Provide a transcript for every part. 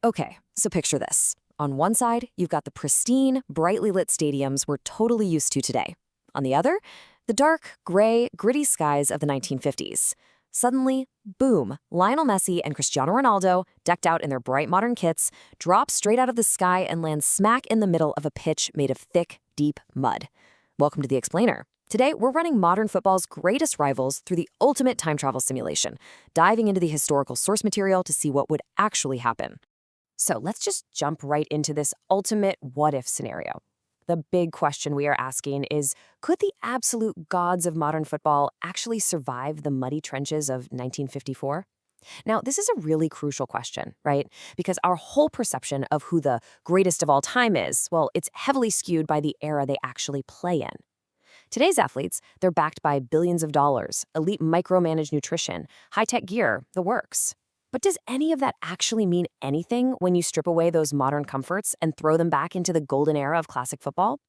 Okay, so picture this. On one side, you've got the pristine, brightly lit stadiums we're totally used to today. On the other, the dark, gray, gritty skies of the 1950s. Suddenly, boom, Lionel Messi and Cristiano Ronaldo, decked out in their bright modern kits, drop straight out of the sky and land smack in the middle of a pitch made of thick, deep mud. Welcome to The Explainer. Today, we're running modern football's greatest rivals through the ultimate time travel simulation, diving into the historical source material to see what would actually happen. So let's just jump right into this ultimate what-if scenario. The big question we are asking is, could the absolute gods of modern football actually survive the muddy trenches of 1954? Now, this is a really crucial question, right? Because our whole perception of who the greatest of all time is, well, it's heavily skewed by the era they actually play in. Today's athletes, they're backed by billions of dollars, elite micromanaged nutrition, high-tech gear, the works. But does any of that actually mean anything when you strip away those modern comforts and throw them back into the golden era of classic football?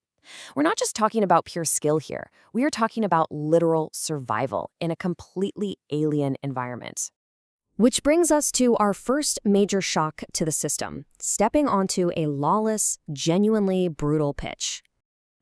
We're not just talking about pure skill here. We are talking about literal survival in a completely alien environment. Which brings us to our first major shock to the system, stepping onto a lawless, genuinely brutal pitch.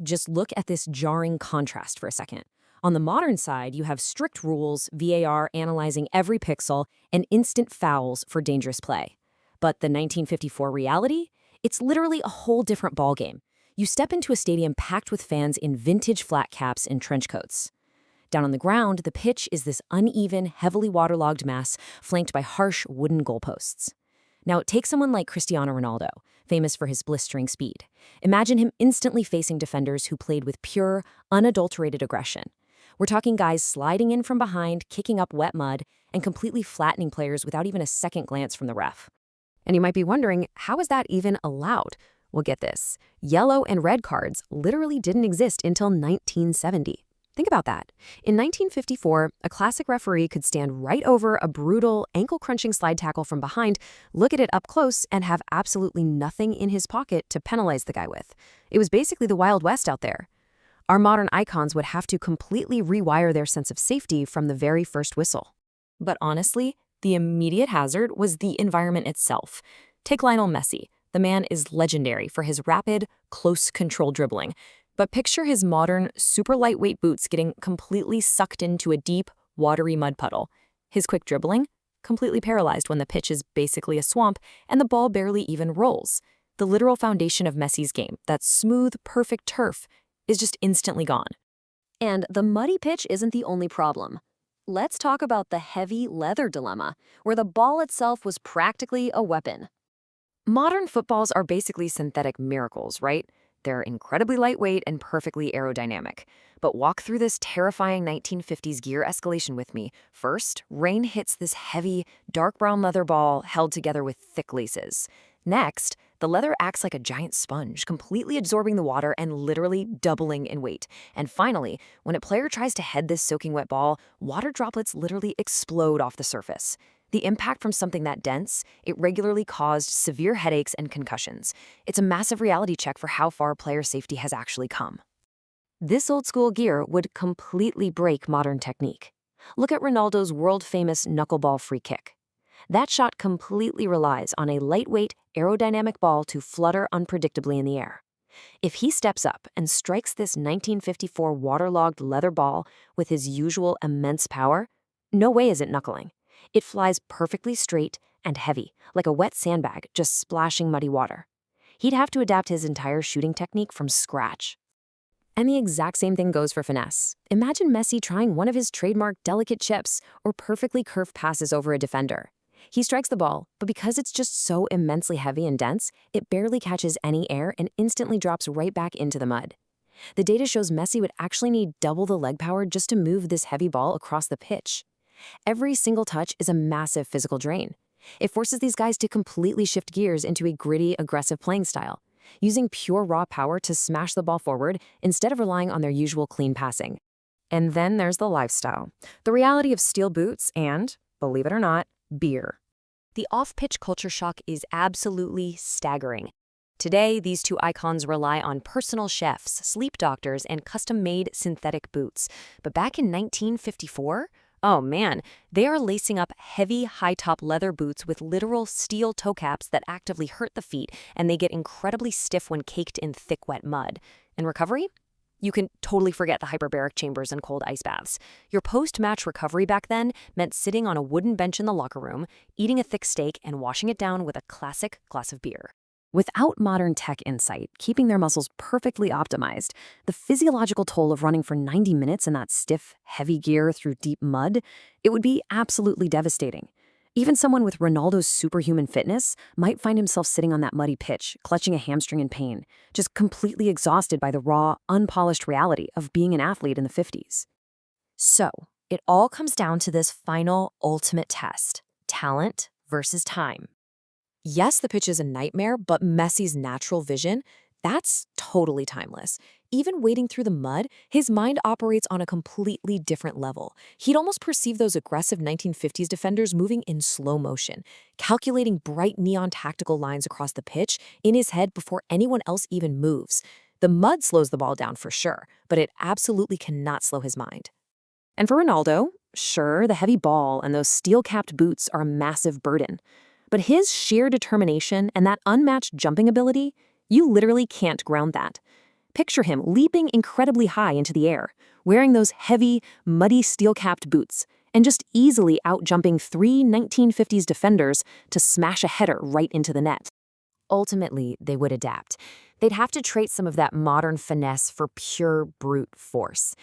Just look at this jarring contrast for a second. On the modern side, you have strict rules, VAR analyzing every pixel, and instant fouls for dangerous play. But the 1954 reality? It's literally a whole different ballgame. You step into a stadium packed with fans in vintage flat caps and trench coats. Down on the ground, the pitch is this uneven, heavily waterlogged mass flanked by harsh wooden goalposts. Now, take someone like Cristiano Ronaldo, famous for his blistering speed. Imagine him instantly facing defenders who played with pure, unadulterated aggression. We're talking guys sliding in from behind, kicking up wet mud, and completely flattening players without even a second glance from the ref. And you might be wondering, how is that even allowed? Well, get this. Yellow and red cards literally didn't exist until 1970. Think about that. In 1954, a classic referee could stand right over a brutal, ankle-crunching slide tackle from behind, look at it up close, and have absolutely nothing in his pocket to penalize the guy with. It was basically the Wild West out there. Our modern icons would have to completely rewire their sense of safety from the very first whistle. But honestly, the immediate hazard was the environment itself. Take Lionel Messi. The man is legendary for his rapid, close-control dribbling. But picture his modern, super lightweight boots getting completely sucked into a deep, watery mud puddle. His quick dribbling? Completely paralyzed when the pitch is basically a swamp and the ball barely even rolls. The literal foundation of Messi's game, that smooth, perfect turf, is just instantly gone. And the muddy pitch isn't the only problem. Let's talk about the heavy leather dilemma, where the ball itself was practically a weapon. Modern footballs are basically synthetic miracles, right? They're incredibly lightweight and perfectly aerodynamic. But walk through this terrifying 1950s gear escalation with me. First, rain hits this heavy, dark brown leather ball held together with thick laces. Next, the leather acts like a giant sponge, completely absorbing the water and literally doubling in weight. And finally, when a player tries to head this soaking wet ball, water droplets literally explode off the surface. The impact from something that dense, it regularly caused severe headaches and concussions. It's a massive reality check for how far player safety has actually come. This old-school gear would completely break modern technique. Look at Ronaldo's world-famous knuckleball free kick. That shot completely relies on a lightweight, aerodynamic ball to flutter unpredictably in the air. If he steps up and strikes this 1954 waterlogged leather ball with his usual immense power, no way is it knuckling. It flies perfectly straight and heavy, like a wet sandbag just splashing muddy water. He'd have to adapt his entire shooting technique from scratch. And the exact same thing goes for finesse. Imagine Messi trying one of his trademark delicate chips or perfectly curved passes over a defender. He strikes the ball, but because it's just so immensely heavy and dense, it barely catches any air and instantly drops right back into the mud. The data shows Messi would actually need double the leg power just to move this heavy ball across the pitch. Every single touch is a massive physical drain. It forces these guys to completely shift gears into a gritty, aggressive playing style, using pure raw power to smash the ball forward instead of relying on their usual clean passing. And then there's the lifestyle, the reality of steel boots and, believe it or not, beer. The off-pitch culture shock is absolutely staggering. Today, these two icons rely on personal chefs, sleep doctors, and custom-made synthetic boots. But back in 1954, Oh man, they are lacing up heavy, high-top leather boots with literal steel toe caps that actively hurt the feet, and they get incredibly stiff when caked in thick, wet mud. And recovery? You can totally forget the hyperbaric chambers and cold ice baths. Your post-match recovery back then meant sitting on a wooden bench in the locker room, eating a thick steak, and washing it down with a classic glass of beer. Without modern tech insight, keeping their muscles perfectly optimized, the physiological toll of running for 90 minutes in that stiff, heavy gear through deep mud, it would be absolutely devastating. Even someone with Ronaldo's superhuman fitness might find himself sitting on that muddy pitch, clutching a hamstring in pain, just completely exhausted by the raw, unpolished reality of being an athlete in the 50s. So, it all comes down to this final, ultimate test: talent versus time. Yes, the pitch is a nightmare, but Messi's natural vision, that's totally timeless. Even wading through the mud, his mind operates on a completely different level. He'd almost perceive those aggressive 1950s defenders moving in slow motion, calculating bright neon tactical lines across the pitch in his head before anyone else even moves. The mud slows the ball down for sure, but it absolutely cannot slow his mind. And for Ronaldo, sure, the heavy ball and those steel-capped boots are a massive burden. But his sheer determination and that unmatched jumping ability, you literally can't ground that. Picture him leaping incredibly high into the air, wearing those heavy, muddy steel-capped boots, and just easily out-jumping three 1950s defenders to smash a header right into the net. Ultimately, they would adapt. They'd have to trade some of that modern finesse for pure brute force.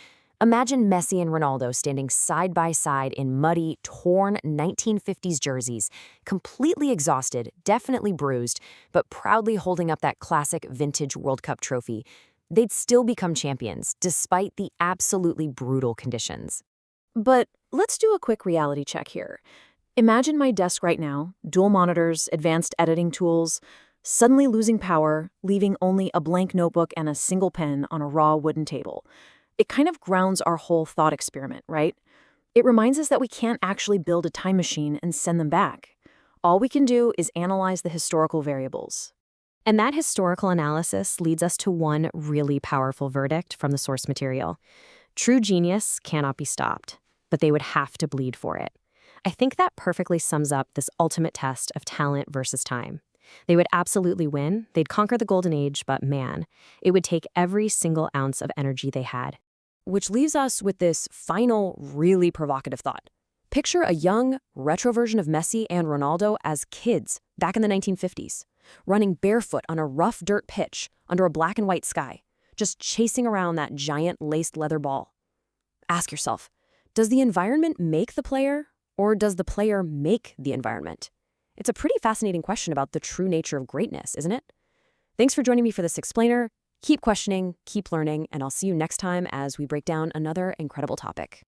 Imagine Messi and Ronaldo standing side by side in muddy, torn 1950s jerseys, completely exhausted, definitely bruised, but proudly holding up that classic vintage World Cup trophy. They'd still become champions, despite the absolutely brutal conditions. But let's do a quick reality check here. Imagine my desk right now, dual monitors, advanced editing tools, suddenly losing power, leaving only a blank notebook and a single pen on a raw wooden table. It kind of grounds our whole thought experiment, right? It reminds us that we can't actually build a time machine and send them back. All we can do is analyze the historical variables. And that historical analysis leads us to one really powerful verdict from the source material. True genius cannot be stopped, but they would have to bleed for it. I think that perfectly sums up this ultimate test of talent versus time. They would absolutely win, they'd conquer the golden age, but man, it would take every single ounce of energy they had. Which leaves us with this final, really provocative thought. Picture a young, retro version of Messi and Ronaldo as kids back in the 1950s, running barefoot on a rough dirt pitch under a black and white sky, just chasing around that giant laced leather ball. Ask yourself, does the environment make the player, or does the player make the environment? It's a pretty fascinating question about the true nature of greatness, isn't it? Thanks for joining me for this explainer. Keep questioning, keep learning, and I'll see you next time as we break down another incredible topic.